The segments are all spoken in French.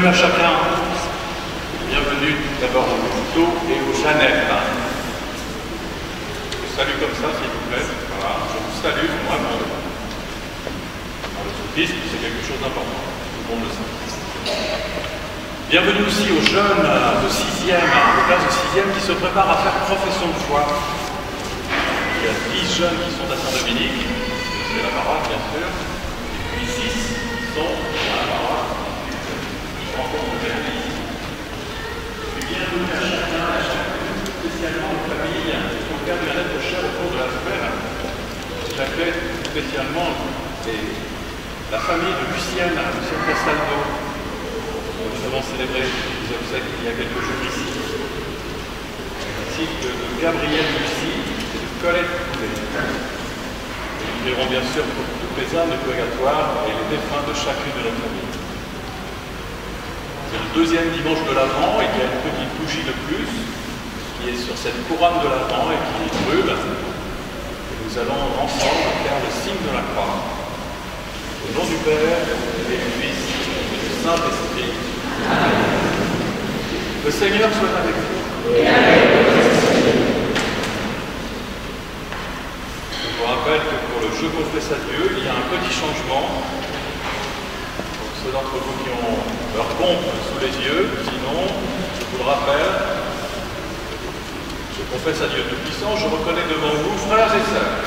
Bienvenue à chacun. Bienvenue d'abord au couteau et au Jeannette. Je vous salue comme ça, s'il vous plaît. Voilà, je vous salue, vraiment. Dans le soupisme, c'est quelque chose d'important. Tout le monde le sait. Bienvenue aussi aux jeunes de 6e, aux classes de 6e qui se préparent à faire profession de foi. Il y a 10 jeunes qui sont à Saint-Dominique, c'est la paroisse bien sûr, et puis 6 qui sont à la paroisse. Je rencontre de l'Église. Et bienvenue à chacune, spécialement aux familles, au cœur du bien-être cher au cours de la semaine. J'appelle spécialement la famille de Lucienne Castaldo. Nous avons célébré les obsèques il y a quelques jours ici, ainsi que de Gabriel Lucie et de Colette Poulet. Nous prierons bien sûr pour toutes les âmes du purgatoire et les défunts de chacune de nos familles. C'est le deuxième dimanche de l'Avent et il y a une petite bougie de plus qui est sur cette couronne de l'Avent et qui brûle. Et nous allons ensemble faire le signe de la croix. Au nom du Père et du Fils et du Saint-Esprit. Le Seigneur soit avec vous. Je vous rappelle que pour le Je confesse à Dieu, il y a un petit changement. Pour ceux d'entre vous qui ont leur pompe sous les yeux, sinon, je vous le rappelle, je confesse à Dieu Tout-Puissant, je reconnais devant vous, frères et sœurs.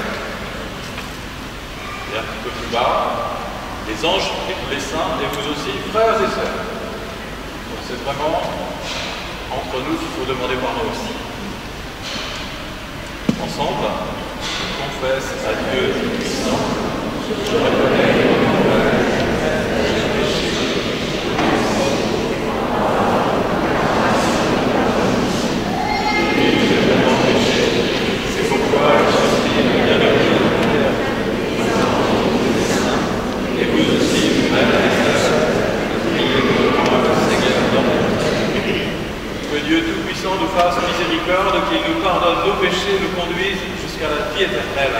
Et un petit peu plus bas, les anges et tous les saints, et vous aussi, frères et sœurs. C'est vraiment entre nous qu'il faut demander pardon aussi. Ensemble, je confesse à Dieu Tout-Puissant, je reconnais mon Père, j'ai péché. Et j'ai vraiment péché. C'est pourquoi je suis bien heureux et vous aussi, frères et sœurs, priez pour moi, le Seigneur dans mon vie. Que Dieu Tout-Puissant nous fasse miséricorde, qu'il nous pardonne nos péchés, nous conduise jusqu'à la vie éternelle.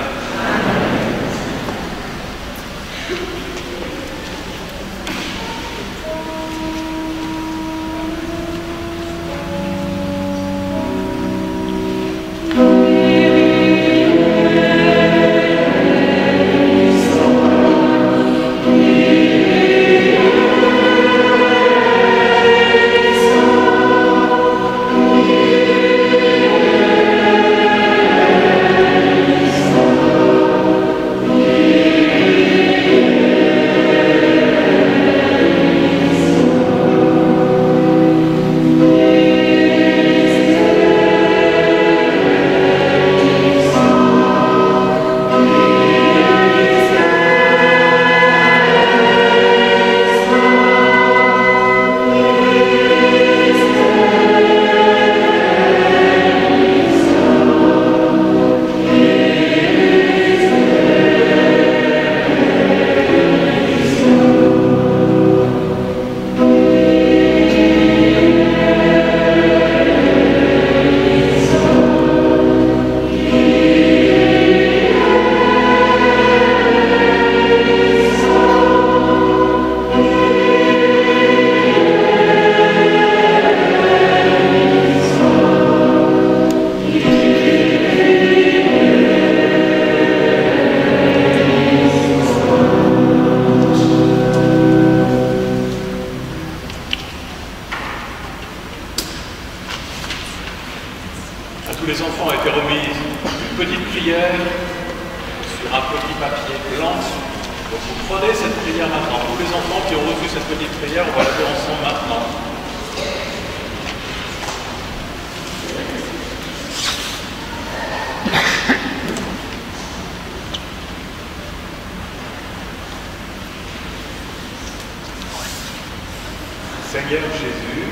Seigneur Jésus,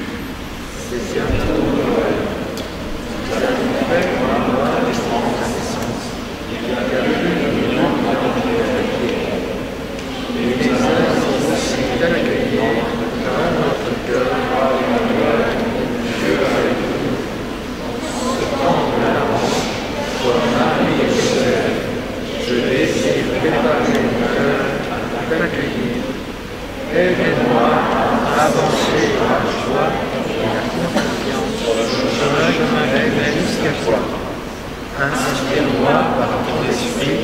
c'est bientôt Noël. Vous avez fait voir la naissance. Il y a eu une à et nous avons aussi bien accueilli dans notre cœur Emmanuel, Dieu avec nous. Ce temps de l'avance, pour Marie et Joseph, je désire préparer mon cœur à t'accueillir. Aide-moi à avancer jusqu'à toi. Inspire-moi par ton esprit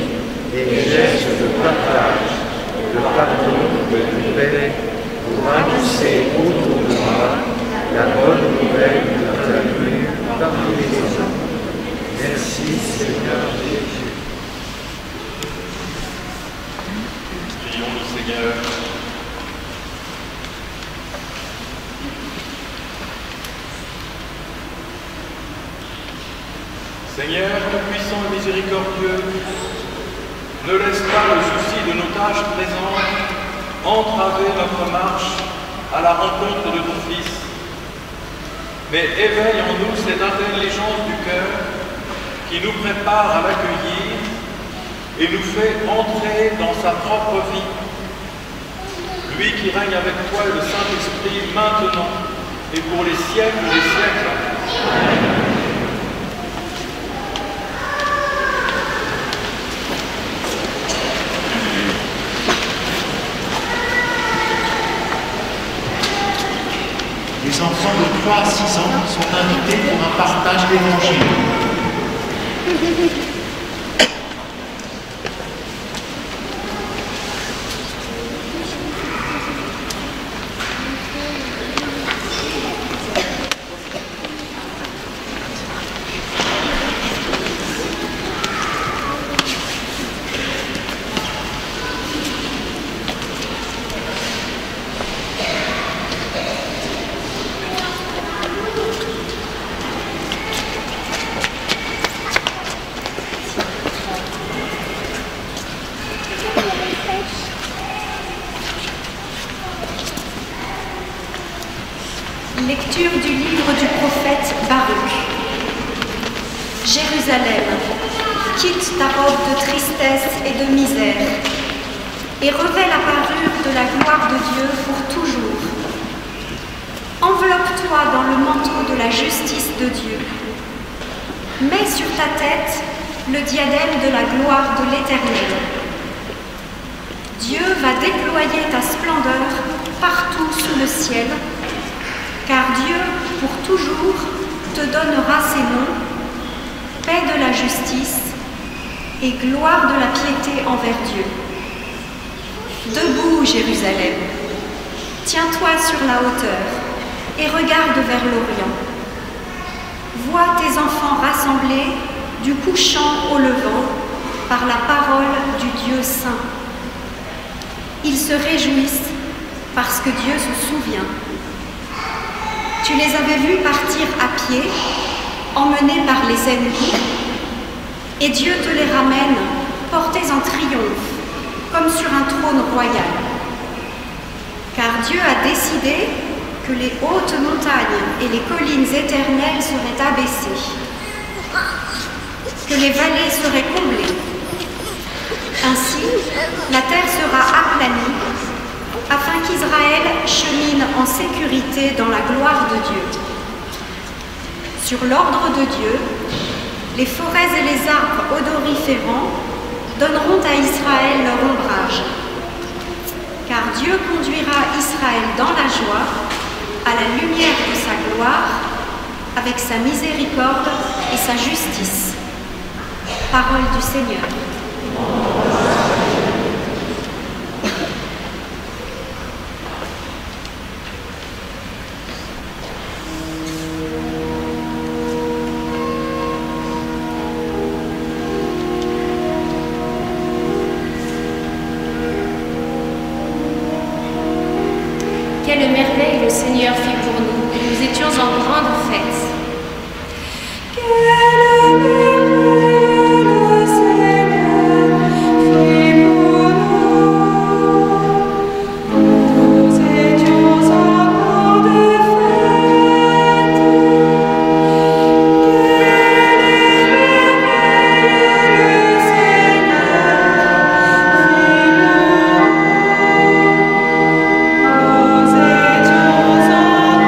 et geste de partage, de pardon, de paix, pour annoncer autour de moi la bonne nouvelle de ta venue parmi les hommes. Merci Seigneur Jésus. Prions le Seigneur. Seigneur, tout-puissant et miséricordieux, ne laisse pas le souci de nos tâches présentes entraver notre marche à la rencontre de ton Fils, mais éveille en nous cette intelligence du cœur qui nous prépare à l'accueillir et nous fait entrer dans sa propre vie. Lui qui règne avec toi et le Saint-Esprit maintenant et pour les siècles des siècles. Amen. Les enfants de 3 à 6 ans sont invités pour un partage d'évangile. Lecture du livre du prophète Baruch. Jérusalem, quitte ta robe de tristesse et de misère, et revêt la parure de la gloire de Dieu pour toujours. Enveloppe-toi dans le manteau de la justice de Dieu. Mets sur ta tête le diadème de la gloire de l'Éternel. Dieu va déployer ta splendeur partout sous le ciel, car Dieu, pour toujours, te donnera ses noms, paix de la justice et gloire de la piété envers Dieu. Debout, Jérusalem, tiens-toi sur la hauteur et regarde vers l'Orient. Vois tes enfants rassemblés du couchant au levant par la parole du Dieu saint. Ils se réjouissent parce que Dieu se souvient. Tu les avais vus partir à pied, emmenés par les ennemis, et Dieu te les ramène, portés en triomphe, comme sur un trône royal. Car Dieu a décidé que les hautes montagnes et les collines éternelles seraient abaissées, que les vallées seraient comblées. Ainsi, la terre sera aplanie, afin qu'Israël chemine en sécurité dans la gloire de Dieu. Sur l'ordre de Dieu, les forêts et les arbres odoriférants donneront à Israël leur ombrage. Car Dieu conduira Israël dans la joie, à la lumière de sa gloire, avec sa miséricorde et sa justice. Parole du Seigneur. Quelle merveille le Seigneur fit pour nous, et nous étions en grande fête. Quelle merveille le Seigneur fit pour nous, nous étions en grande fête. Quelle merveille le Seigneur fit pour nous. Nous étions en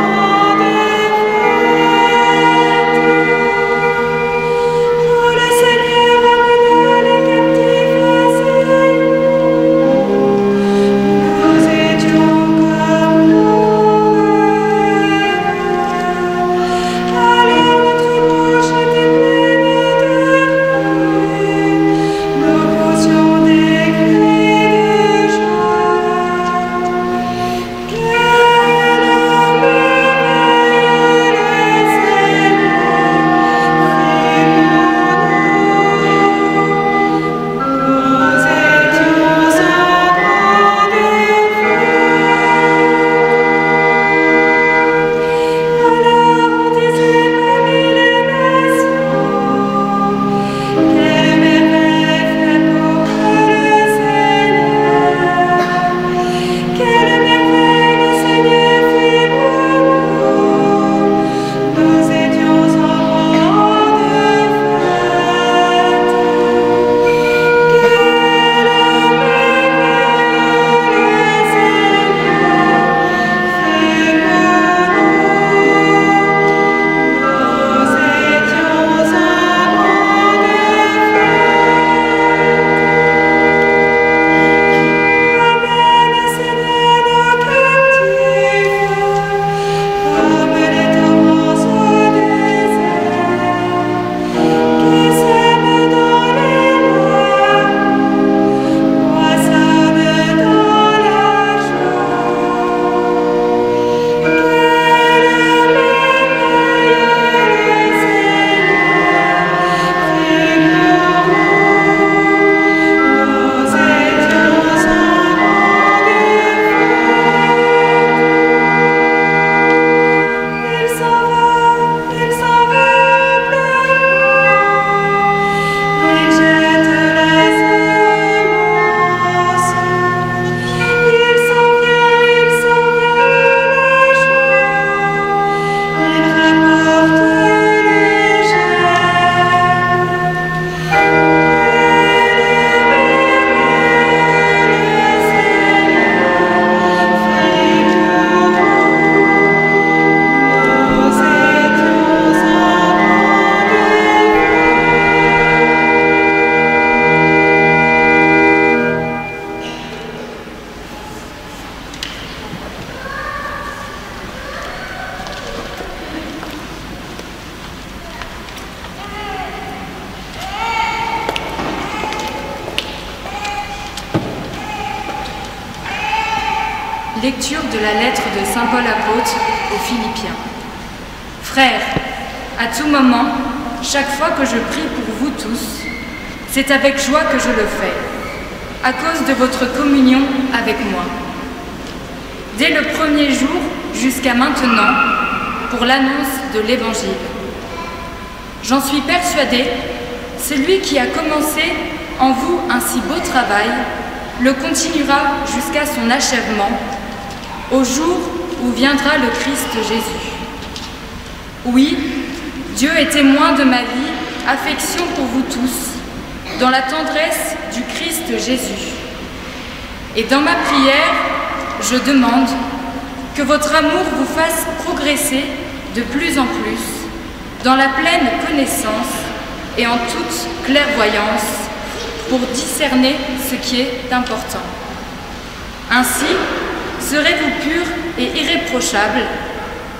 Lecture de la lettre de saint Paul apôtre aux Philippiens. Frères, à tout moment, chaque fois que je prie pour vous tous, c'est avec joie que je le fais, à cause de votre communion avec moi. Dès le premier jour jusqu'à maintenant, pour l'annonce de l'Évangile. J'en suis persuadée, celui qui a commencé en vous un si beau travail, le continuera jusqu'à son achèvement, au jour où viendra le Christ Jésus. Oui, Dieu est témoin de ma vie, affection pour vous tous, dans la tendresse du Christ Jésus. Et dans ma prière, je demande que votre amour vous fasse progresser de plus en plus dans la pleine connaissance et en toute clairvoyance pour discerner ce qui est important. Ainsi, serez-vous purs et irréprochables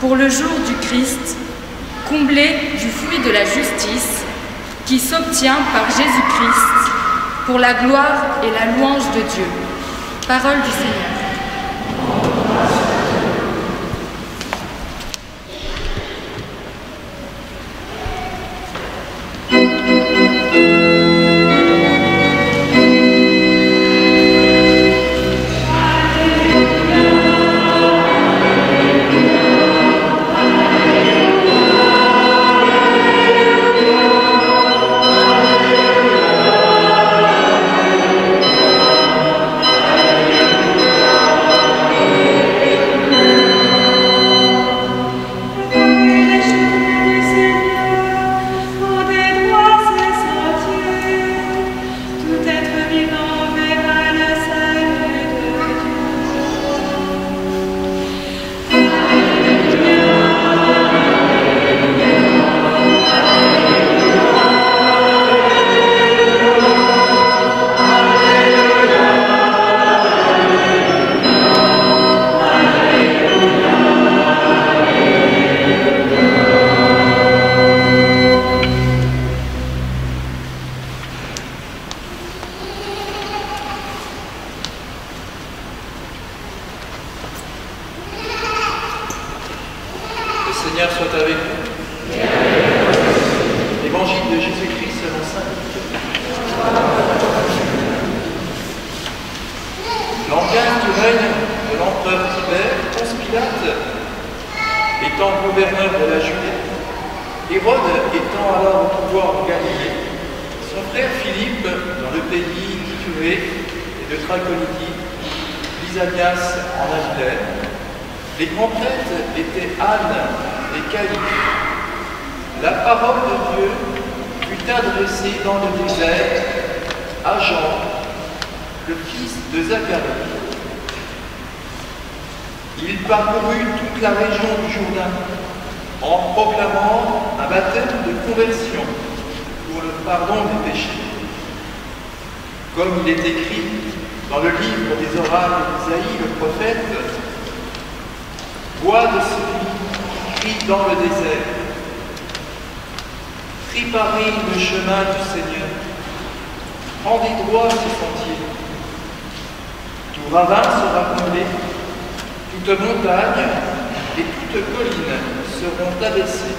pour le jour du Christ, comblés du fruit de la justice qui s'obtient par Jésus-Christ pour la gloire et la louange de Dieu. Parole du Seigneur. Il parcourut toute la région du Jourdain en proclamant un baptême de conversion pour le pardon des péchés. Comme il est écrit dans le livre des oracles d'Isaïe le prophète, « Voix de celui qui crie dans le désert, préparez le chemin du Seigneur, rendez droit ses sentiers. Tout ravin sera comblé, toute montagne et toute colline seront abaissées.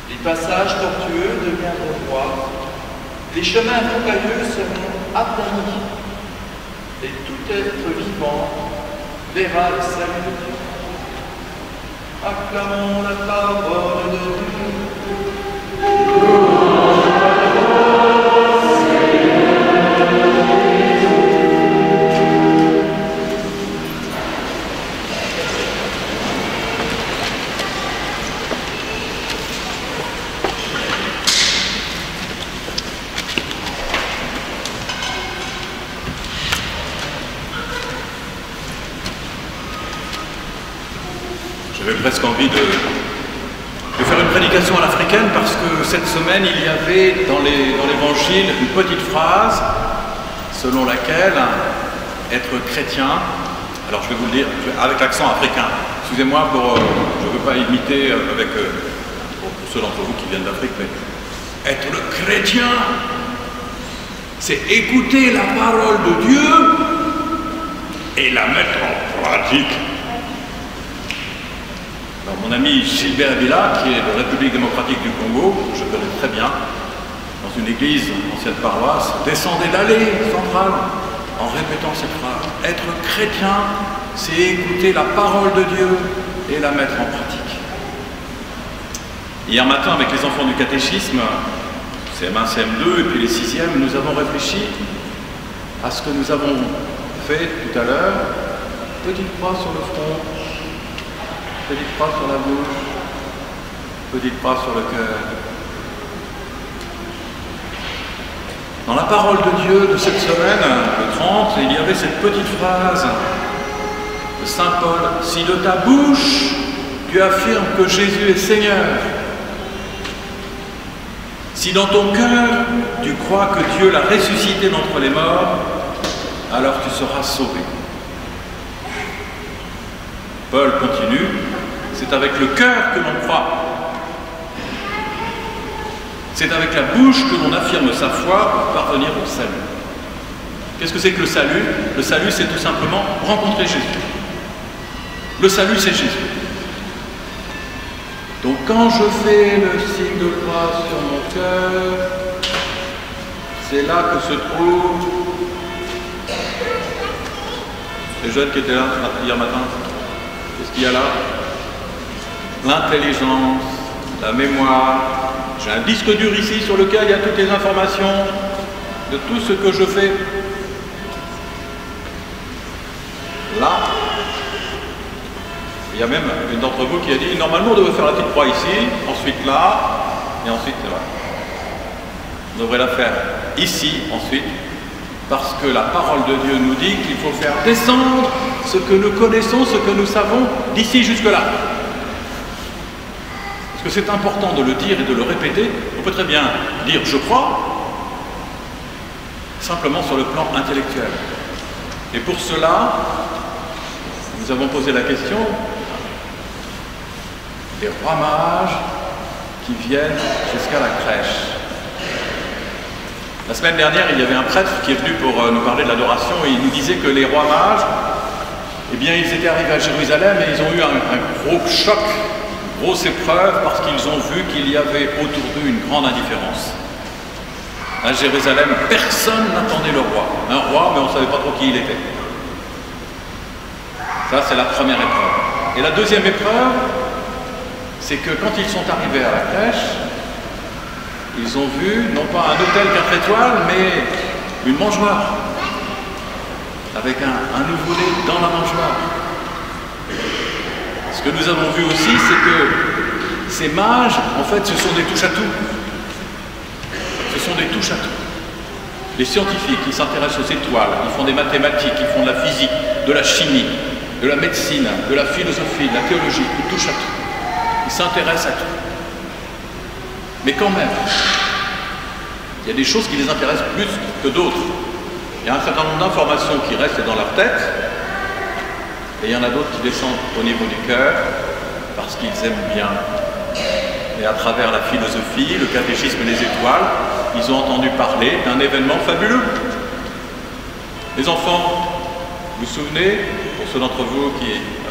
Les passages tortueux deviendront droits, les chemins rocailleux seront aplanis, et tout être vivant verra le salut de Dieu. » Acclamons la parole de Dieu. J'avais presque envie de faire une prédication à l'africaine parce que cette semaine, il y avait dans l'Évangile une petite phrase selon laquelle être chrétien, alors je vais vous le dire avec l'accent africain, excusez-moi, je ne veux pas imiter avec pour ceux d'entre vous qui viennent d'Afrique, mais être chrétien, c'est écouter la parole de Dieu et la mettre en névralgique. Alors, mon ami Gilbert Villa, qui est de République démocratique du Congo, que je connais très bien, dans une église, ancienne paroisse, descendait l'allée centrale en répétant cette phrase. Être chrétien, c'est écouter la parole de Dieu et la mettre en pratique. Hier matin, avec les enfants du catéchisme, CM1, CM2 et puis les 6e, nous avons réfléchi à ce que nous avons fait tout à l'heure. Petite croix sur le front, petite croix sur la bouche, petite croix sur le cœur. Dans la parole de Dieu de cette semaine, le 30, il y avait cette petite phrase de Saint Paul. Si de ta bouche tu affirmes que Jésus est Seigneur, si dans ton cœur tu crois que Dieu l'a ressuscité d'entre les morts, alors tu seras sauvé. Paul continue, c'est avec le cœur que l'on croit. C'est avec la bouche que l'on affirme sa foi pour parvenir au salut. Qu'est-ce que c'est que le salut? Le salut, c'est tout simplement rencontrer Jésus. Le salut, c'est Jésus. Donc quand je fais le signe de croix sur mon cœur, c'est là que se trouve les jeunes qui étaient là hier matin. Qu'est-ce qu'il y a là? L'intelligence, la mémoire. J'ai un disque dur ici sur lequel il y a toutes les informations de tout ce que je fais. Là, il y a même une d'entre vous qui a dit, normalement on devrait faire la petite croix ici, ensuite là, et ensuite là. On devrait la faire ici, ensuite, parce que la parole de Dieu nous dit qu'il faut faire descendre ce que nous connaissons, ce que nous savons, d'ici jusque-là. Parce que c'est important de le dire et de le répéter. On peut très bien dire « je crois », simplement sur le plan intellectuel. Et pour cela, nous avons posé la question des rois mages qui viennent jusqu'à la crèche. La semaine dernière, il y avait un prêtre qui est venu pour nous parler de l'adoration et il nous disait que les rois mages, eh bien, ils étaient arrivés à Jérusalem et ils ont eu un gros choc, une grosse épreuve parce qu'ils ont vu qu'il y avait autour d'eux une grande indifférence. À Jérusalem, personne n'attendait le roi. Un roi, mais on ne savait pas trop qui il était. Ça, c'est la première épreuve. Et la deuxième épreuve, c'est que quand ils sont arrivés à la crèche, ils ont vu, non pas un hôtel 4 étoiles, mais une mangeoire, avec un nouveau-né dans la mangeoire. Ce que nous avons vu aussi, c'est que ces mages, en fait, ce sont des touche-à-tout. Ce sont des touche-à-tout. Les scientifiques, ils s'intéressent aux étoiles, ils font des mathématiques, ils font de la physique, de la chimie, de la médecine, de la philosophie, de la théologie, ils touchent à tout. Ils s'intéressent à tout. Mais quand même, il y a des choses qui les intéressent plus que d'autres. Il y a un certain nombre d'informations qui restent dans leur tête, et il y en a d'autres qui descendent au niveau du cœur, parce qu'ils aiment bien. Et à travers la philosophie, le catéchisme et les étoiles, ils ont entendu parler d'un événement fabuleux. Les enfants, vous vous souvenez, pour ceux d'entre vous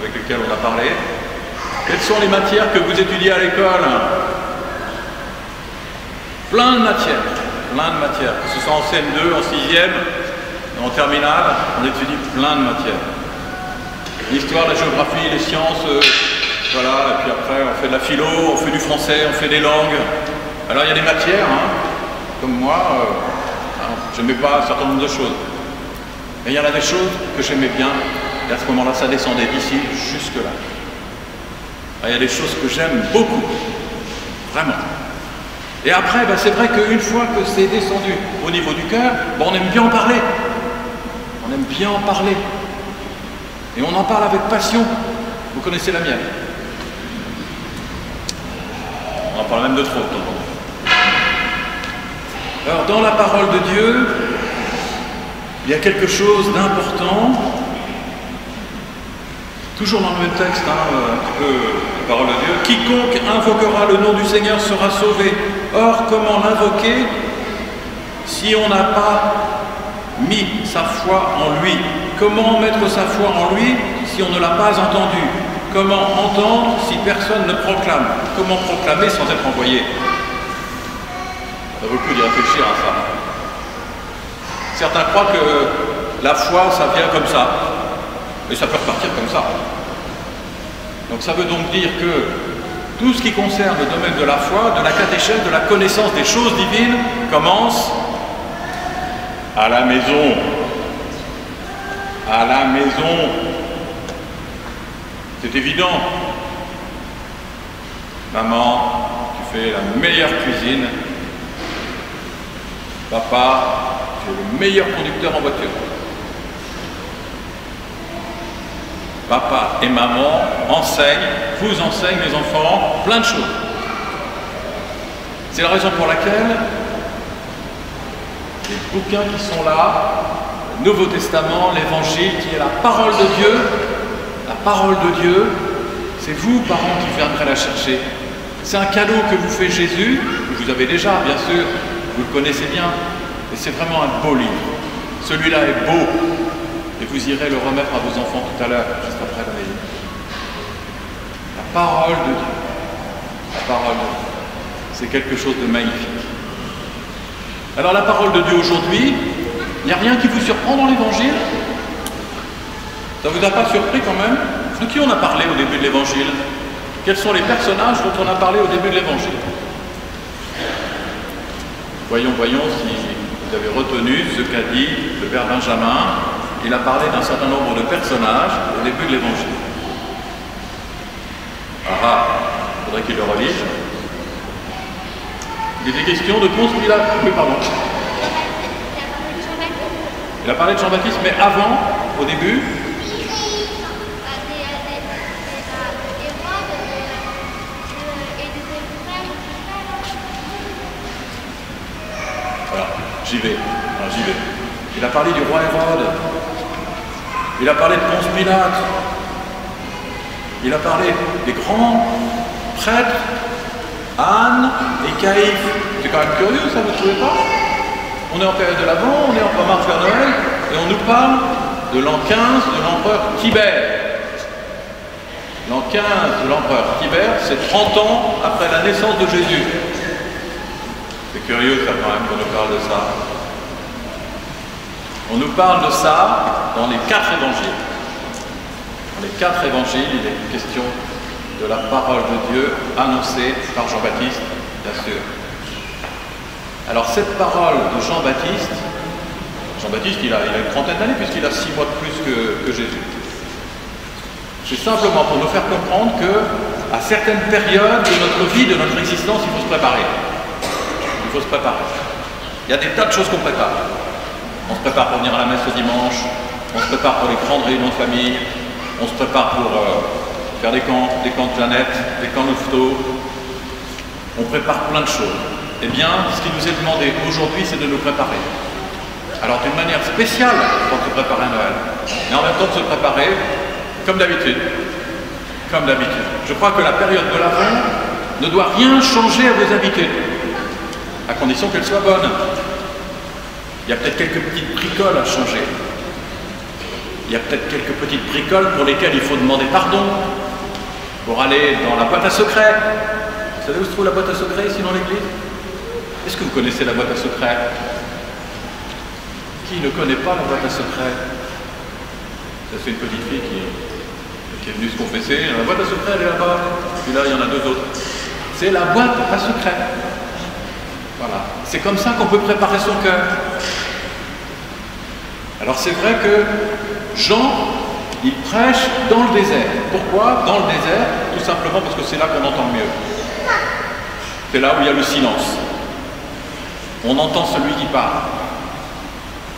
avec lesquels on a parlé, quelles sont les matières que vous étudiez à l'école? Plein de matières, que ce soit en CM2, en 6e, en terminale, on étudie plein de matières. L'histoire, la géographie, les sciences, voilà, et puis après on fait de la philo, on fait du français, on fait des langues. Alors il y a des matières, comme moi, je n'aimais pas un certain nombre de choses. Mais il y en a des choses que j'aimais bien, et à ce moment-là, ça descendait d'ici jusque-là. Il y a des choses que j'aime beaucoup, vraiment. Et après, c'est vrai qu'une fois que c'est descendu au niveau du cœur, on aime bien en parler. On aime bien en parler. Et on en parle avec passion. Vous connaissez la mienne. On en parle même de trop. Alors, dans la parole de Dieu, il y a quelque chose d'important. Toujours dans le même texte, un petit peu la parole de Dieu. Quiconque invoquera le nom du Seigneur sera sauvé. Or, comment l'invoquer si on n'a pas mis sa foi en lui Comment mettre sa foi en lui si on ne l'a pas entendu? Comment entendre si personne ne proclame? Comment proclamer sans être envoyé? Ça vaut le coup d'y réfléchir à ça. Certains croient que la foi, ça vient comme ça. Et ça peut repartir comme ça. Donc ça veut donc dire que tout ce qui concerne le domaine de la foi, de la catéchèse, de la connaissance des choses divines, commence à la maison. À la maison. C'est évident. Maman, tu fais la meilleure cuisine. Papa, tu es le meilleur conducteur en voiture. Papa et maman vous enseignent les enfants plein de choses. C'est la raison pour laquelle les bouquins qui sont là, le Nouveau Testament, l'Évangile, qui est la parole de Dieu, c'est vous, parents, qui viendrez la chercher. C'est un cadeau que vous fait Jésus, que vous avez déjà, bien sûr, vous le connaissez bien, et c'est vraiment un beau livre. Celui-là est beau, et vous irez le remettre à vos enfants tout à l'heure, juste après la mairie. La parole de Dieu. La parole de Dieu. C'est quelque chose de magnifique. Alors la parole de Dieu aujourd'hui, il n'y a rien qui vous surprend dans l'Évangile? Ça vous a pas surpris quand même? De qui on a parlé au début de l'Évangile? Quels sont les personnages dont on a parlé au début de l'Évangile? Voyons si vous avez retenu ce qu'a dit le Père Benjamin. Il a parlé d'un certain nombre de personnages au début de l'Évangile. Ah, il faudrait qu'il le relise. Il était question de Ponce Pilate. Oui, pardon. Il a parlé de Jean-Baptiste, mais avant, au début, voilà, j'y vais. Il a parlé du roi Hérode. Il a parlé de Ponce Pilate. Il a parlé des grands prêtres, Anne et Caïphe. C'est quand même curieux, ça, vous ne trouvez pas? On est en période de l'Avent, on est en marche vers Noël, et on nous parle de l'an 15 de l'empereur Tibère. L'an 15 de l'empereur Tibère, c'est 30 ans après la naissance de Jésus. C'est curieux, ça, quand même, qu'on nous parle de ça. On nous parle de ça dans les 4 évangiles. Dans les 4 évangiles, il est question de la parole de Dieu annoncée par Jean-Baptiste, bien sûr. Alors cette parole de Jean-Baptiste, il a une trentaine d'années puisqu'il a 6 mois de plus que Jésus. C'est simplement pour nous faire comprendre qu'à certaines périodes de notre vie, de notre existence, il faut se préparer. Il faut se préparer. Il y a des tas de choses qu'on prépare. On se prépare pour venir à la messe le dimanche, on se prépare pour les grandes réunions de famille, on se prépare pour faire des camps de Jeannette, des camps Louveteau. On prépare plein de choses. Eh bien, ce qui nous est demandé aujourd'hui, c'est de nous préparer. Alors, d'une manière spéciale, pour se préparer à Noël, mais en même temps de se préparer comme d'habitude. Comme d'habitude. Je crois que la période de l'Avent ne doit rien changer à vos habitudes, à condition qu'elles soient bonnes. Il y a peut-être quelques petites bricoles à changer. Il y a peut-être quelques petites bricoles pour lesquelles il faut demander pardon, pour aller dans la boîte à secrets. Vous savez où se trouve la boîte à secrets ici dans l'église? Est-ce que vous connaissez la boîte à secrets? Qui ne connaît pas la boîte à secrets? Ça, c'est une petite fille qui est venue se confesser. La boîte à secrets, elle est là-bas. Puis là, il y en a 2 autres. C'est la boîte à secrets. Voilà. C'est comme ça qu'on peut préparer son cœur. Alors c'est vrai que Jean, il prêche dans le désert. Pourquoi dans le désert? Tout simplement parce que c'est là qu'on entend mieux. C'est là où il y a le silence. On entend celui qui parle.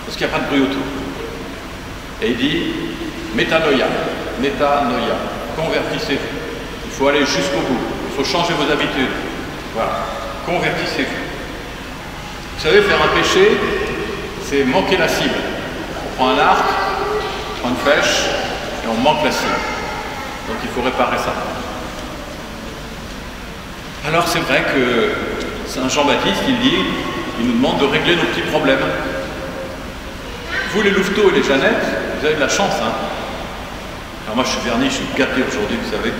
Parce qu'il n'y a pas de bruit autour. Et il dit, métanoïa, convertissez-vous. Il faut aller jusqu'au bout. Il faut changer vos habitudes. Voilà, convertissez-vous. Vous savez, faire un péché, c'est manquer la cible. On prend un arc, on prend une flèche, et on manque la cible. Donc il faut réparer ça. Alors c'est vrai que Saint Jean-Baptiste, il nous demande de régler nos petits problèmes. Vous les Louveteaux et les Jeannettes, vous avez de la chance. Hein. Alors moi je suis verni, je suis gâté aujourd'hui, vous savez.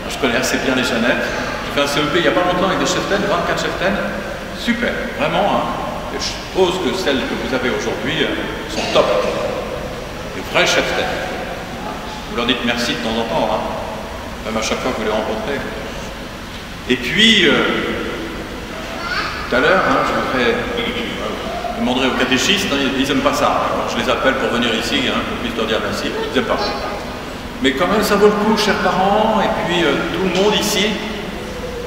Je connais assez bien les Jeannettes. J'ai fait un CEP il n'y a pas longtemps avec des cheftaines, 24 cheftaines. Super, vraiment. Hein. Et je suppose que celles que vous avez aujourd'hui sont top. Des vraies cheftaines. Vous leur dites merci de temps en temps, hein. Même à chaque fois que vous les rencontrez. Et puis, tout à l'heure, hein, je demanderai aux catéchistes, hein, ils n'aiment pas ça. Alors, je les appelle pour venir ici, hein, pour qu'ils leur dire merci, ils n'aiment pas. Mais quand même, ça vaut le coup, chers parents, et puis tout le monde ici,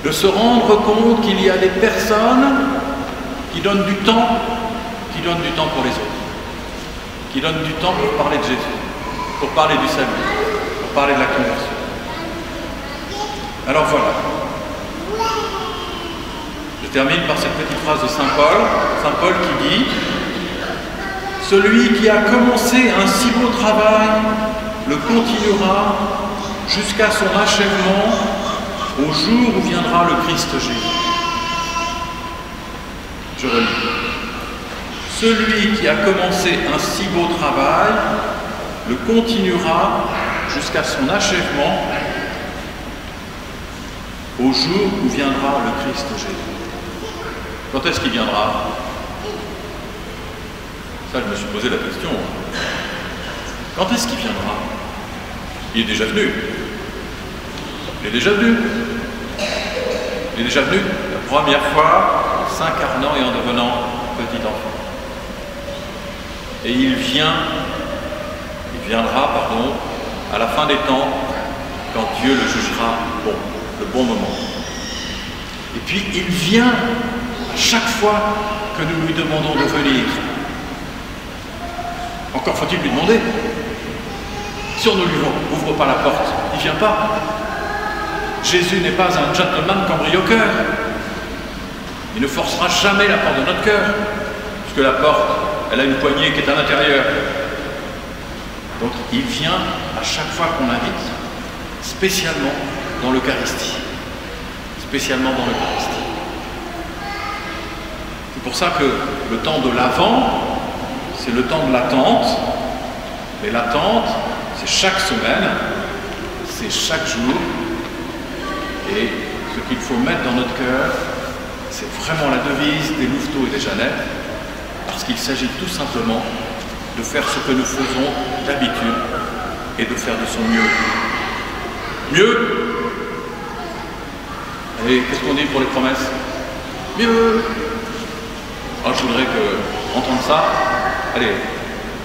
de se rendre compte qu'il y a des personnes qui donnent du temps pour les autres, qui donnent du temps pour parler de Jésus, pour parler du salut, pour parler de la conversion. Alors voilà. Je termine par cette petite phrase de Saint Paul qui dit « Celui qui a commencé un si beau travail le continuera jusqu'à son achèvement au jour où viendra le Christ Jésus. » Je relis. « Celui qui a commencé un si beau travail le continuera jusqu'à son achèvement au jour où viendra le Christ Jésus. » Quand est-ce qu'il viendra? Ça, je me suis posé la question. Quand est-ce qu'il viendra? Il est déjà venu. Il est déjà venu. Il est déjà venu la première fois, en s'incarnant et en devenant petit enfant. Et il viendra, à la fin des temps, quand Dieu le jugera bon, le bon moment. Et puis il vient à chaque fois que nous lui demandons de venir. Encore faut-il lui demander. Si on ne lui ouvre pas la porte, il ne vient pas. Jésus n'est pas un gentleman cambrioceur. Il ne forcera jamais la porte de notre cœur, puisque la porte, elle a une poignée qui est à l'intérieur. Donc il vient à chaque fois qu'on l'invite, spécialement dans l'Eucharistie. Spécialement dans l'Eucharistie. C'est pour ça que le temps de l'Avent, c'est le temps de l'attente. Mais l'attente, c'est chaque semaine, c'est chaque jour. Et ce qu'il faut mettre dans notre cœur, c'est vraiment la devise des louveteaux et des Jeannettes, parce qu'il s'agit tout simplement de faire ce que nous faisons d'habitude et de faire de son mieux. Mieux. Et qu'est-ce qu'on dit pour les promesses? Mieux. Alors je voudrais entendre ça. Allez,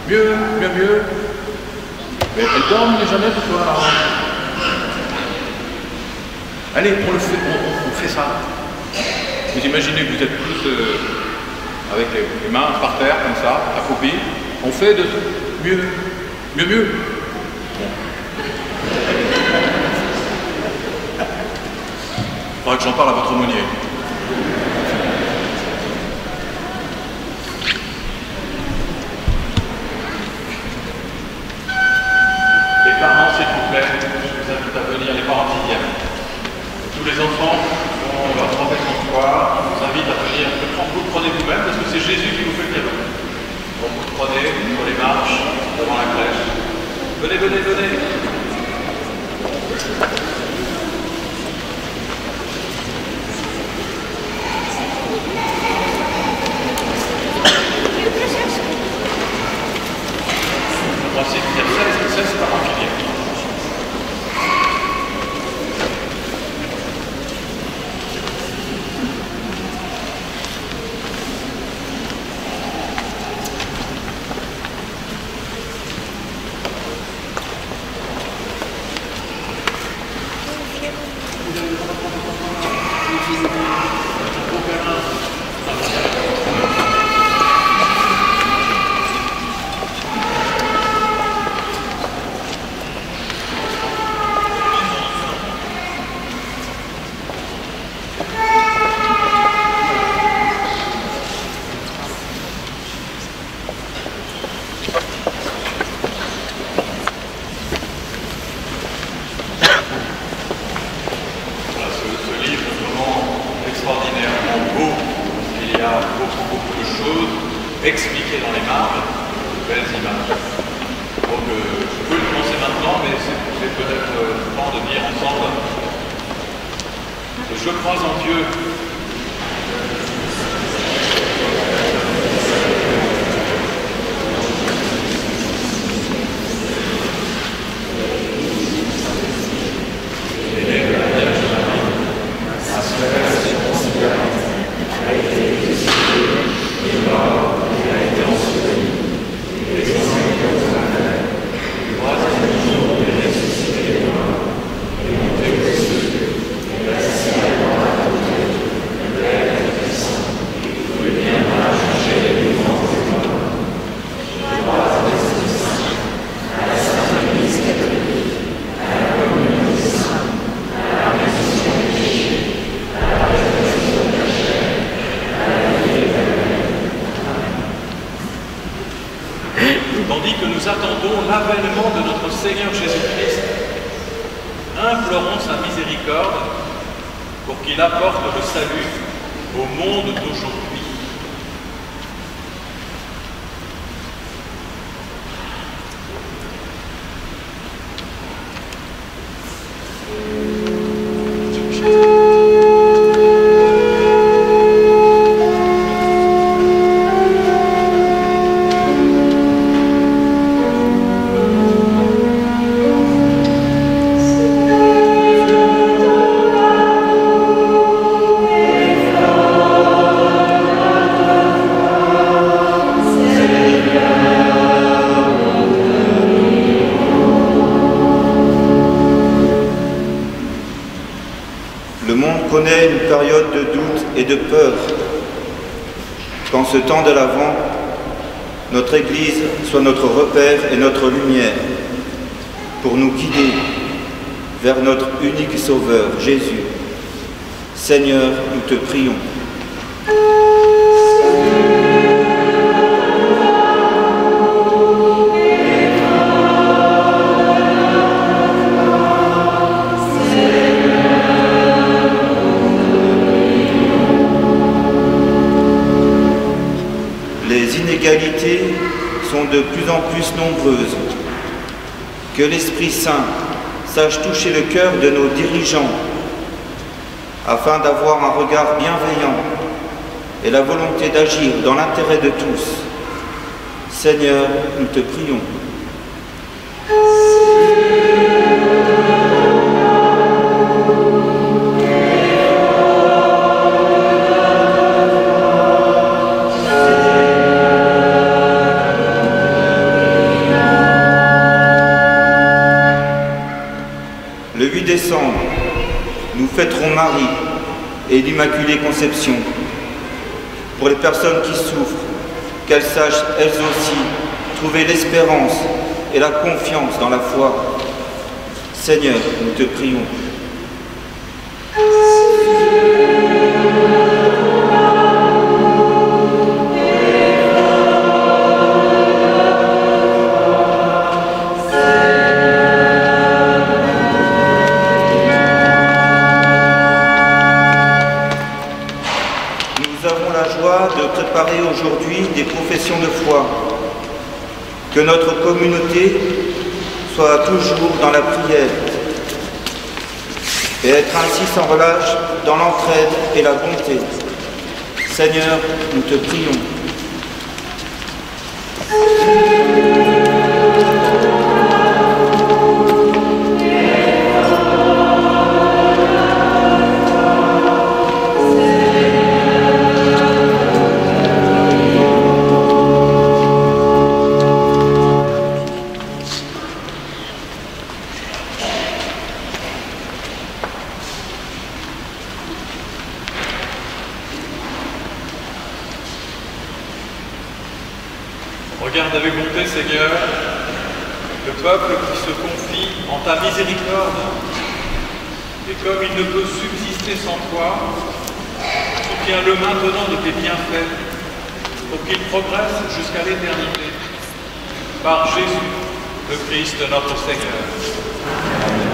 mieux, mieux, mieux. Mais elles dorment les Jeannettes ou quoi alors? Allez, on fait ça. Vous imaginez que vous êtes tous avec les mains par terre, comme ça, accroupis. On fait de mieux, mieux, mieux. Bon. Il faudra que j'en parle à votre aumônier. Les parents, s'il vous plaît, je vous invite à venir, les parents qui viennent. Tous les enfants vont leur tremper son soir, je vous invite à venir. Vous le prenez vous-même parce que c'est Jésus qui vous fait le cadeau. Donc vous le prenez sur les marches, devant la crèche. Venez, venez, venez. Le principe, il y a 16 parents qui viennent. Expliquer dans les marges de belles images. Donc je peux le commencer maintenant, mais c'est peut-être le temps de dire ensemble que je crois en Dieu. Tandis que nous attendons l'avènement de notre Seigneur Jésus-Christ, implorons sa miséricorde pour qu'il apporte le salut au monde d'aujourd'hui. Connaît une période de doute et de peur. Qu'en ce temps de l'Avent, notre Église soit notre repère et notre lumière pour nous guider vers notre unique Sauveur, Jésus. Seigneur, nous te prions. Les inégalités sont de plus en plus nombreuses. Que l'Esprit Saint sache toucher le cœur de nos dirigeants afin d'avoir un regard bienveillant et la volonté d'agir dans l'intérêt de tous. Seigneur, nous te prions. Le 8 décembre, nous fêterons Marie et l'Immaculée Conception. Pour les personnes qui souffrent, qu'elles sachent elles aussi trouver l'espérance et la confiance dans la foi. Seigneur, nous te prions. De préparer aujourd'hui des professions de foi, que notre communauté soit toujours dans la prière et être ainsi sans relâche dans l'entraide et la bonté. Seigneur, nous te prions. Regarde avec bonté, Seigneur, le peuple qui se confie en ta miséricorde. Et comme il ne peut subsister sans toi, souviens-le maintenant de tes bienfaits, pour qu'il progresse jusqu'à l'éternité. Par Jésus, le Christ, notre Seigneur. Amen.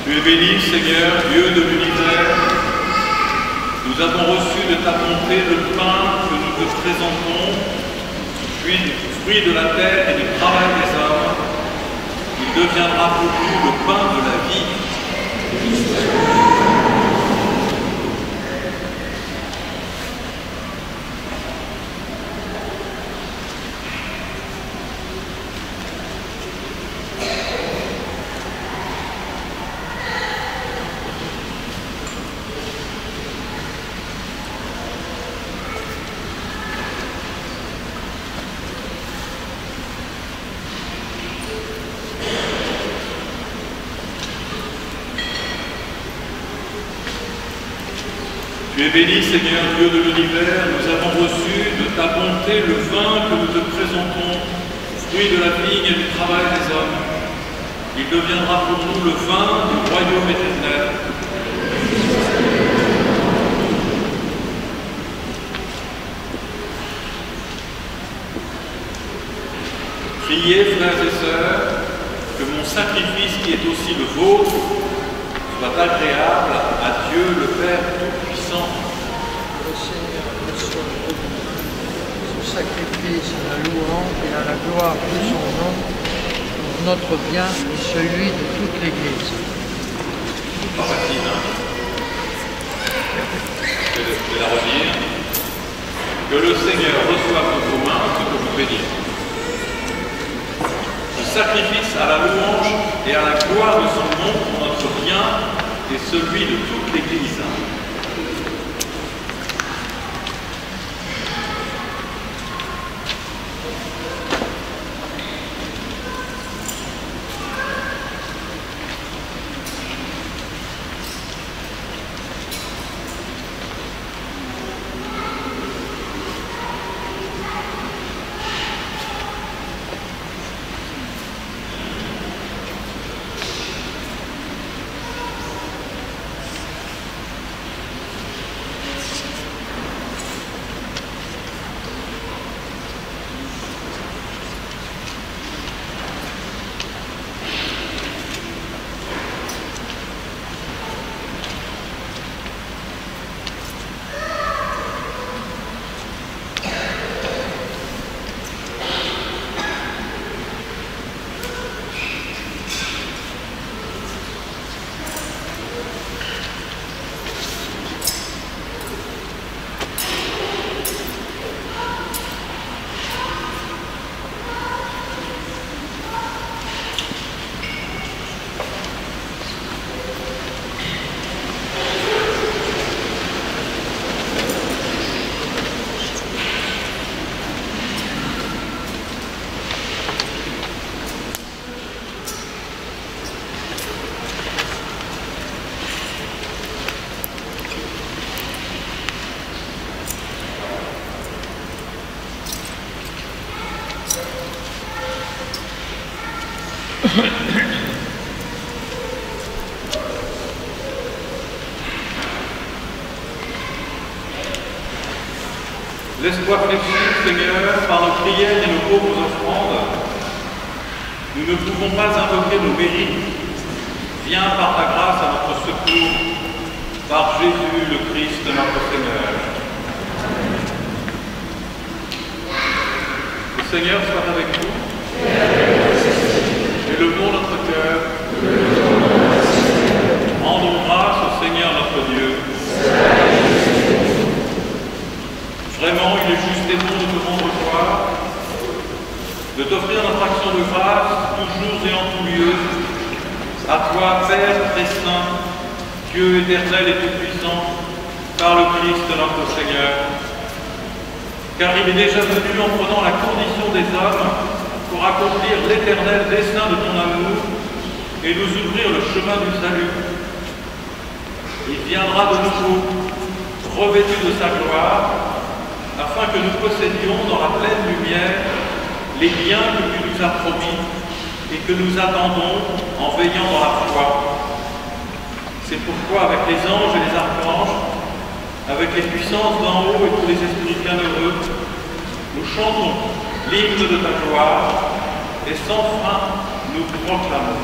Tu es béni, Seigneur, Dieu de l'univers. Nous avons reçu de ta bonté le pain que nous te présentons, puis du fruit de la terre et du travail des hommes. Il deviendra pour nous le pain de la vie. Tu es béni, Seigneur, Dieu de l'univers. Nous avons reçu de ta bonté le vin que nous te présentons, fruit de la vigne et du travail des hommes. Il deviendra pour nous le vin du royaume éternel. Priez, frères et sœurs, que mon sacrifice qui est aussi le vôtre soit agréable à Dieu le Père Tout-Puissant. Le Seigneur reçoit ce sacrifice à la louange et à la gloire de son nom, pour notre bien et celui de toute l'Église. Paraît-il, hein? Je vais la redire. Que le Seigneur reçoive de vos mains ce que vous bénissez. Ce sacrifice à la louange et à la gloire de son nom pour notre bien et celui de toute l'Église. Laisse-toi fléchir, Seigneur, par nos prières et nos pauvres offrandes. Nous ne pouvons pas invoquer nos mérites. Viens par ta grâce à notre secours, par Jésus le Christ, notre Seigneur. Le Seigneur soit avec nous. Élevons notre cœur. Rendons grâce au Seigneur notre Dieu. Vraiment, il est juste et bon de te rendre gloire, de t'offrir notre action de grâce, toujours et en tout lieu, à toi, Père très saint, Dieu éternel et tout-puissant, par le Christ notre Seigneur. Car il est déjà venu en prenant la condition des hommes pour accomplir l'éternel dessein de ton amour et nous ouvrir le chemin du salut. Il viendra de nouveau, revêtu de sa gloire, afin que nous possédions dans la pleine lumière les biens que tu nous as promis et que nous attendons en veillant dans la foi. C'est pourquoi avec les anges et les archanges, avec les puissances d'en haut et tous les esprits bienheureux, nous chantons l'hymne de ta gloire et sans frein nous proclamons.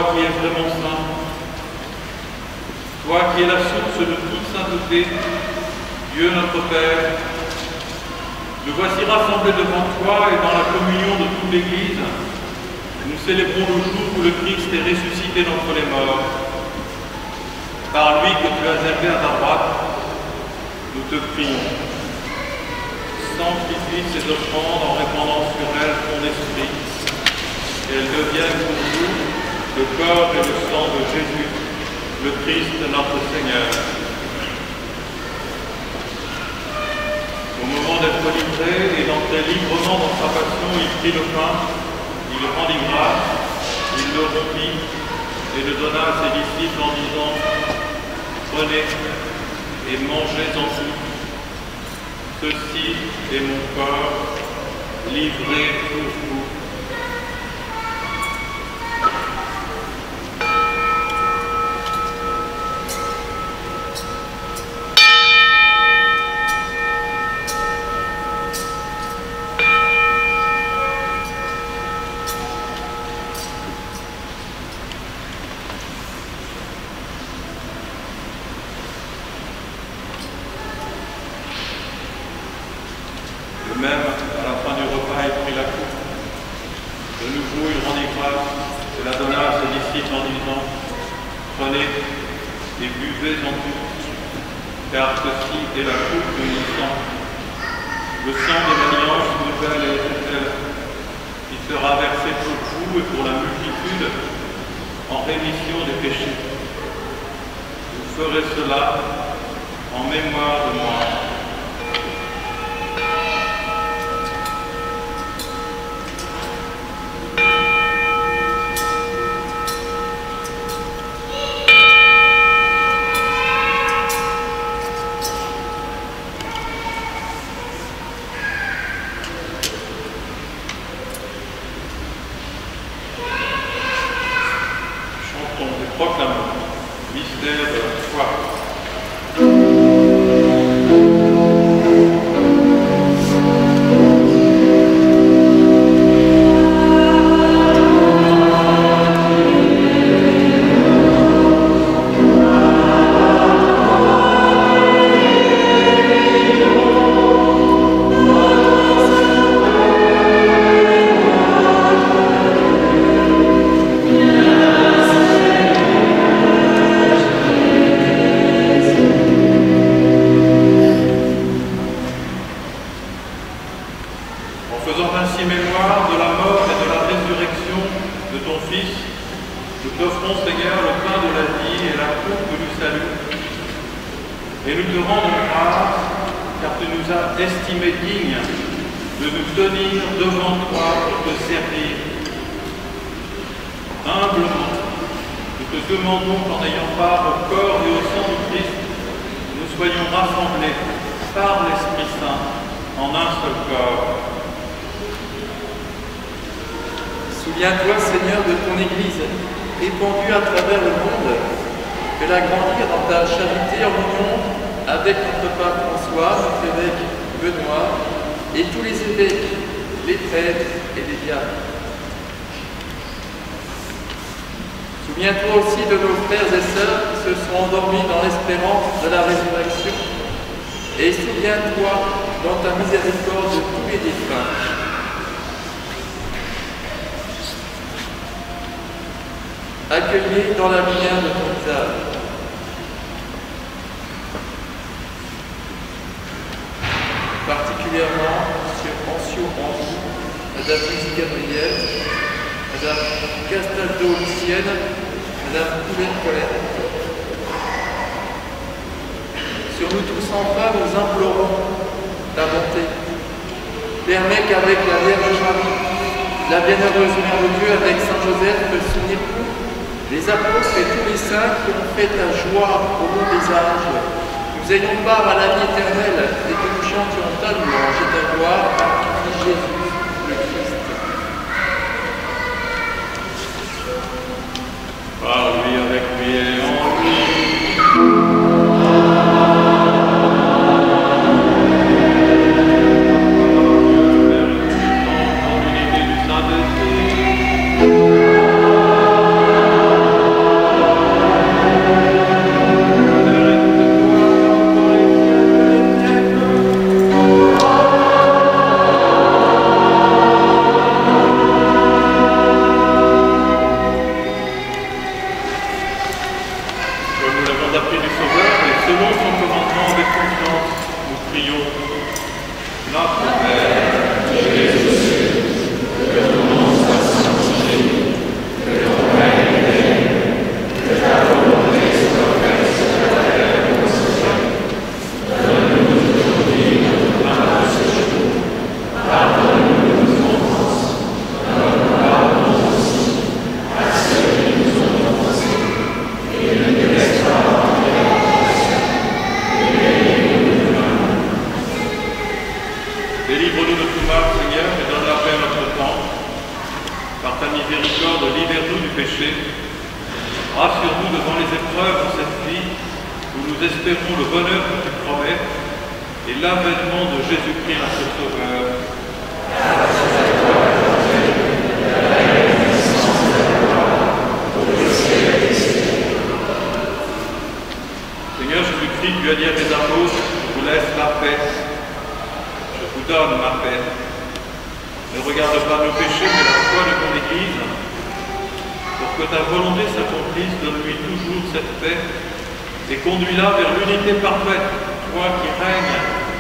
toi qui es vraiment saint, toi qui es la source de toute sainteté, Dieu notre Père, nous voici rassemblés devant toi et dans la communion de toute l'Église, nous célébrons le jour où le Christ est ressuscité d'entre les morts. Par lui que tu as élevé à ta droite, nous te prions. Sanctifie ces offrandes en répandant sur elles ton esprit, qu'elles deviennent pour nous le corps et le sang de Jésus, le Christ notre Seigneur. Au moment d'être livré et d'entrer librement dans sa passion, il prit le pain, il rendit grâce, il le rompit et le donna à ses disciples en disant « Prenez et mangez-en tous. Ceci est mon corps, livré pour vous. » De même, à la fin du repas, il prit la coupe. De nouveau, il rendit grâce et la donna à ses disciples en disant « Prenez et buvez-en tous, car ceci est la coupe de mon sang, le sang de l'alliance nouvelle et éternelle, qui sera versé pour vous et pour la multitude en rémission des péchés. Vous ferez cela en mémoire de moi. » Proclamons le mystère de la foi. En faisant ainsi mémoire de la mort et de la résurrection de ton Fils, nous t'offrons, Seigneur, le pain de la vie et la coupe du salut. Et nous te rendons grâce, car tu nous as estimés dignes de nous tenir devant toi pour te servir. Humblement, nous te demandons qu'en ayant part au corps et au sang du Christ, nous soyons rassemblés par l'Esprit Saint en un seul corps. Souviens-toi, Seigneur, de ton Église, répandue à travers le monde. Fais-la grandir dans ta charité en union avec notre pape François, notre évêque Benoît, et tous les évêques, les prêtres et les diacres. Souviens-toi aussi de nos frères et sœurs qui se sont endormis dans l'espérance de la résurrection. Et souviens-toi dans ta miséricorde de tous les défunts. Accueillis dans la lumière de ton visage. Particulièrement M. Ancio Henri, Madame Lucie Gabriel, Madame Castaldo Lucienne, Madame Poulette Colette. Sur nous tous enfin, nous implorons ta bonté. Permets qu'avec la Vierge Marie, la bienheureuse Mère de Dieu, avec Saint Joseph, son époux, les apôtres et tous les saints qui ont fait ta joie au long des âges, nous ayons part à la vie éternelle et que nous chantions ta louange et ta gloire par ton Fils Jésus, le Christ. Par lui, avec lui et en lui. Amen. Prions. Notre Père, qui es aux cieux, que ton nom soit sanctifié, que ton règne vienne, que ta volonté soit faite sur la terre comme au ciel. Donne-nous aujourd'hui notre pain de ce jour. Pardonne-nous nos offenses, comme nous pardonnons aussi à ceux qui nous ont offensés. Et ne nous laisse pas entrer en tentation, mais délivre-nous du mal. Délivre-nous de tout mal, Seigneur, et donne la paix à notre temps. Par ta miséricorde, libère-nous du péché. Rassure-nous devant les épreuves de cette vie, où nous espérons le bonheur que tu promets et l'avènement de Jésus-Christ, notre Sauveur. Seigneur Jésus-Christ, tu as dit à tes apôtres, je vous laisse la paix. Je vous donne ma paix. Ne regarde pas nos péchés, mais la foi de ton Église. Pour que ta volonté s'accomplisse, donne-lui toujours cette paix et conduis-la vers l'unité parfaite, toi qui règnes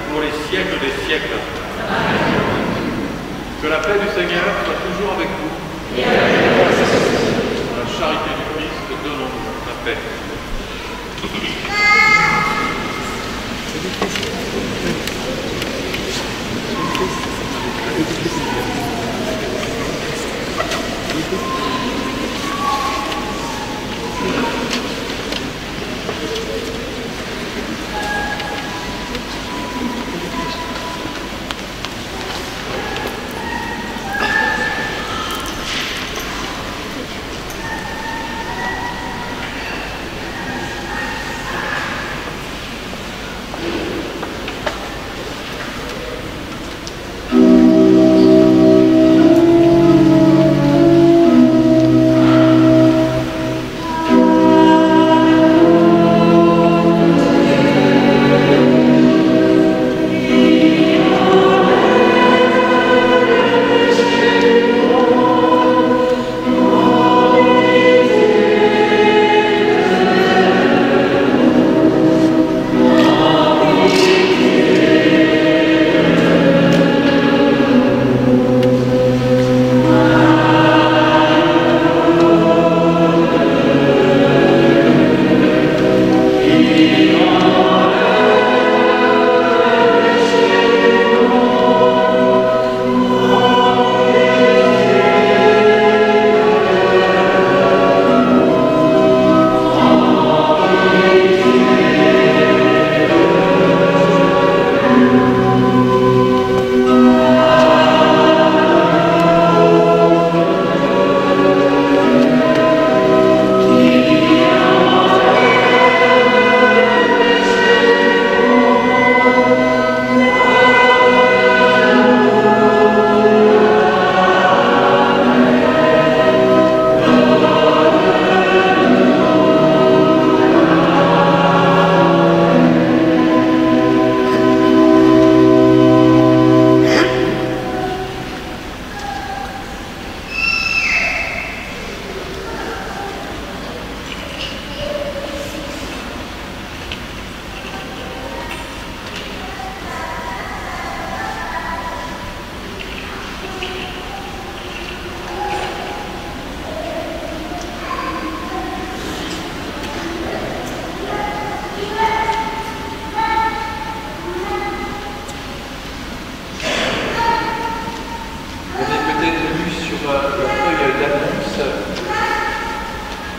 pour les siècles des siècles. Que la paix du Seigneur soit toujours avec vous. Pour la charité du Christ, donnons-nous la paix.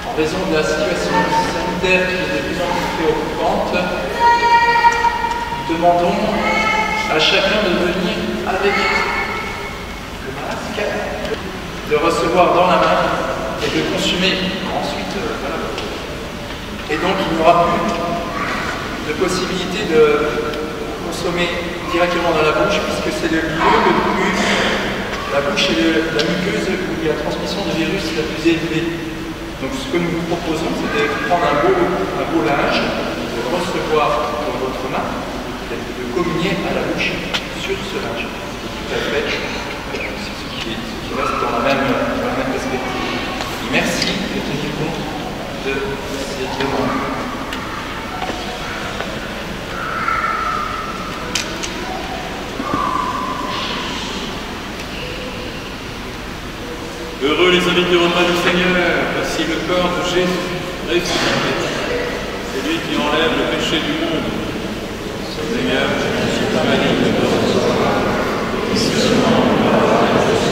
En raison de la situation sanitaire qui est de plus en plus préoccupante, nous demandons à chacun de venir avec le masque, de recevoir dans la main et de consommer ensuite dans la bouche. Et donc il n'y aura plus de possibilité de consommer directement dans la bouche puisque c'est le lieu le plus... La bouche est la muqueuse où il y a la transmission de virus la plus élevée. Donc ce que nous vous proposons, c'est de prendre un beau linge, de le recevoir dans votre main, et de communier à la bouche sur ce linge. Tout à fait, c'est ce qui reste dans la même perspective. Et merci de tenir compte de cette demande. Heureux les invités au repas du Seigneur, voici le corps de Jésus ressuscité. C'est lui qui enlève le péché du monde. Seigneur, je ne suis pas maligne de recevoir, mais seulement parole et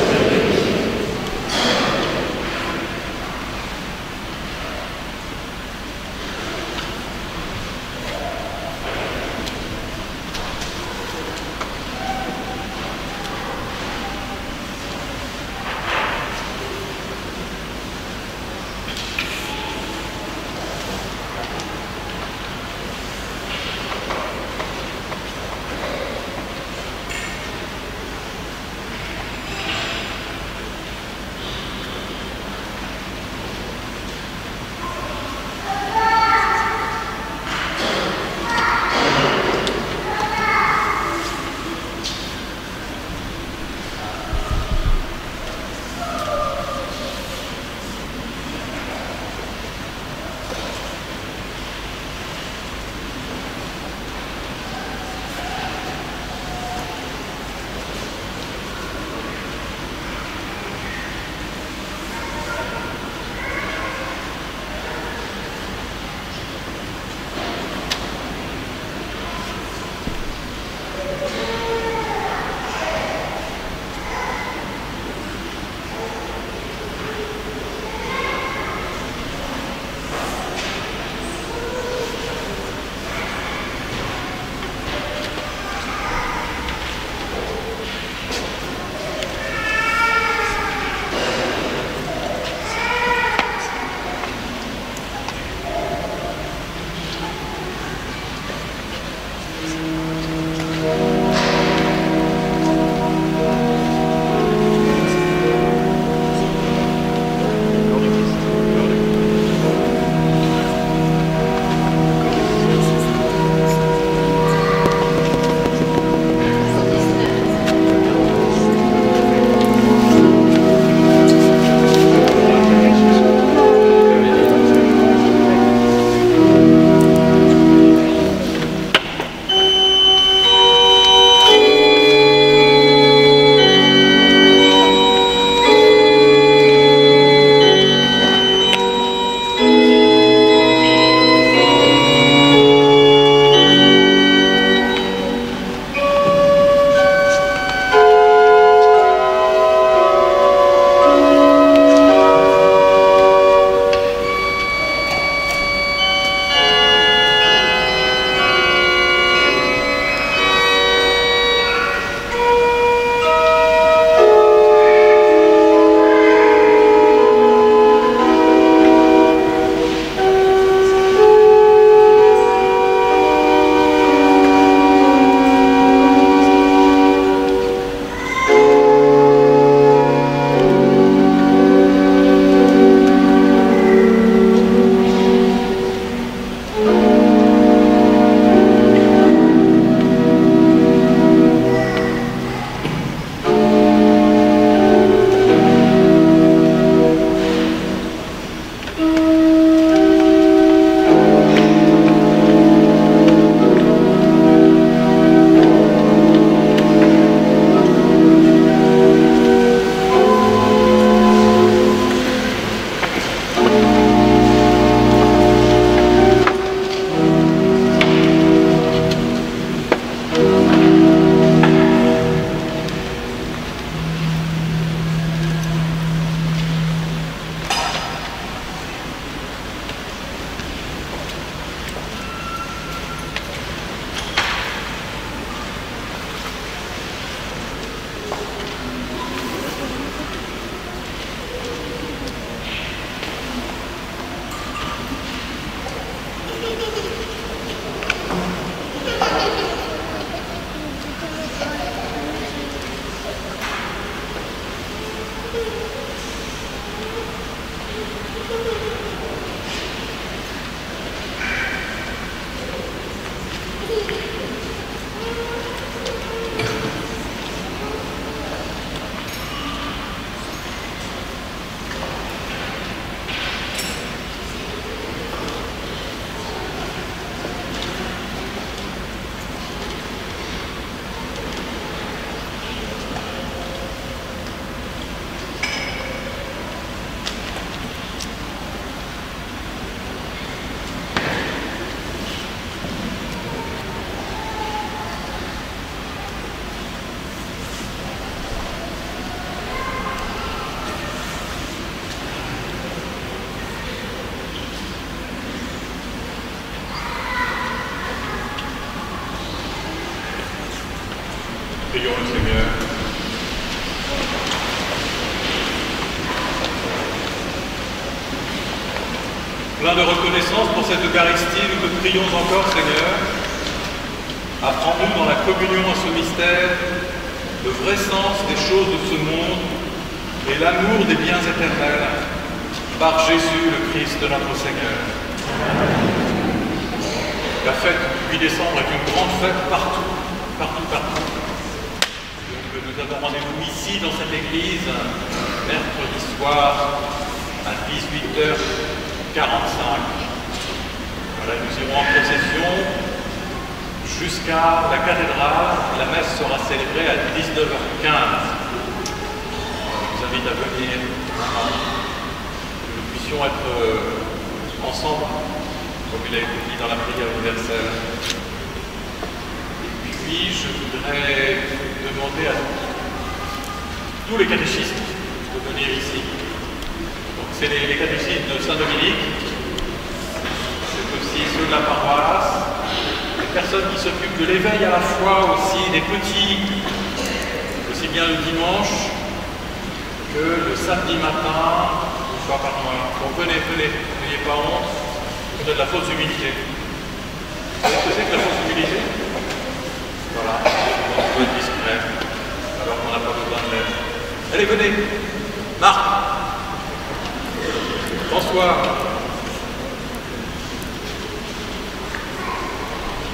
Prions le Seigneur. Plein de reconnaissance pour cette Eucharistie, nous te prions encore, Seigneur. Apprends-nous dans la communion à ce mystère le vrai sens des choses de ce monde et l'amour des biens éternels par Jésus, le Christ de notre Seigneur. La fête du 8 décembre est une grande fête partout. Donc nous avons rendez-vous ici dans cette église mercredi soir à 18h45. Voilà, nous irons en procession jusqu'à la cathédrale. La messe sera célébrée à 19h15. Je vous invite à venir, que nous puissions être ensemble, comme il a été dit dans la prière universelle. Et puis, je voudrais demander à tous les catéchistes de venir ici. C'est les catéchistes de Saint-Dominique, c'est aussi ceux de la paroisse, les personnes qui s'occupent de l'éveil à la foi aussi, des petits, aussi bien le dimanche que le samedi matin, une fois par mois. Donc venez, n'ayez pas honte, c'est de la fausse humilité. Vous savez ce que c'est que la fausse humilité? Voilà, on peut être discret, alors qu'on n'a pas besoin de l'aide. Allez, venez, Marc. François,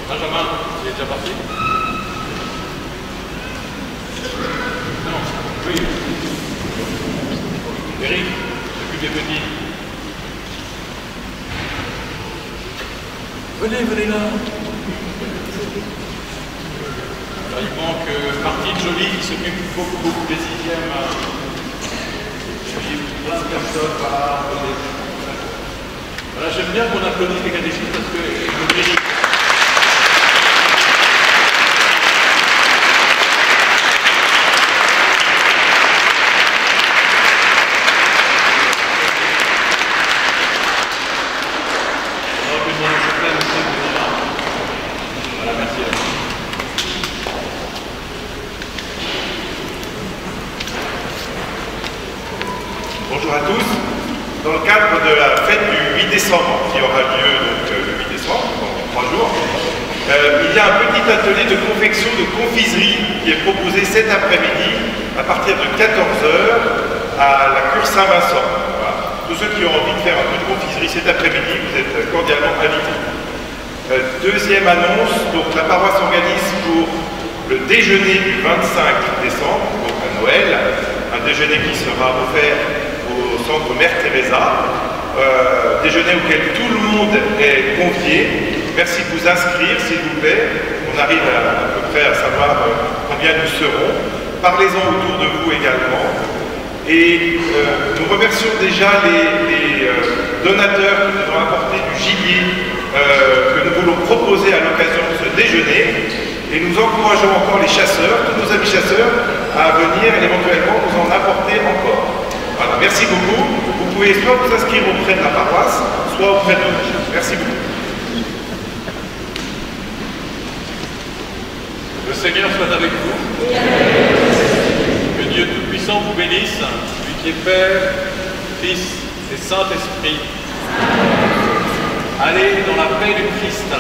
Benjamin, il est déjà parti? Non, oui. Eric, s'occupe des petits. Venez là. Alors, il manque Martine Joly qui s'occupe beaucoup des 6e. Plein de personnes, voilà, j'aime bien qu'on applaudisse les catéchistes parce qu'ils le méritent. On aurait pu demander ce plein aussi, voilà, merci à vous. Bonjour à tous. Dans le cadre de la fête du 8 décembre, qui aura lieu donc, le 8 décembre, dans 3 jours, il y a un petit atelier de confection de confiserie qui est proposé cet après-midi à partir de 14h à la cure Saint-Vincent. Voilà. Tous ceux qui ont envie de faire un peu de confiserie cet après-midi, vous êtes cordialement invités. Deuxième annonce, donc la paroisse organise pour le déjeuner du 25 décembre, donc à Noël, un déjeuner qui sera offert au centre Mère Teresa, déjeuner auquel tout le monde est convié. Merci de vous inscrire, s'il vous plaît. On arrive à peu près à savoir combien nous serons. Parlez-en autour de vous également. Et nous remercions déjà les donateurs qui nous ont apporté du gibier que nous voulons proposer à l'occasion de ce déjeuner. Et nous encourageons encore les chasseurs, tous nos amis chasseurs, à venir et éventuellement nous en apporter encore. Voilà, merci beaucoup. Vous pouvez soit vous inscrire auprès de la paroisse, soit auprès de nous. Merci beaucoup. Le Seigneur soit avec vous. Que Dieu Tout-Puissant vous bénisse, lui qui est Père, Fils et Saint-Esprit. Allez dans la paix du Christ.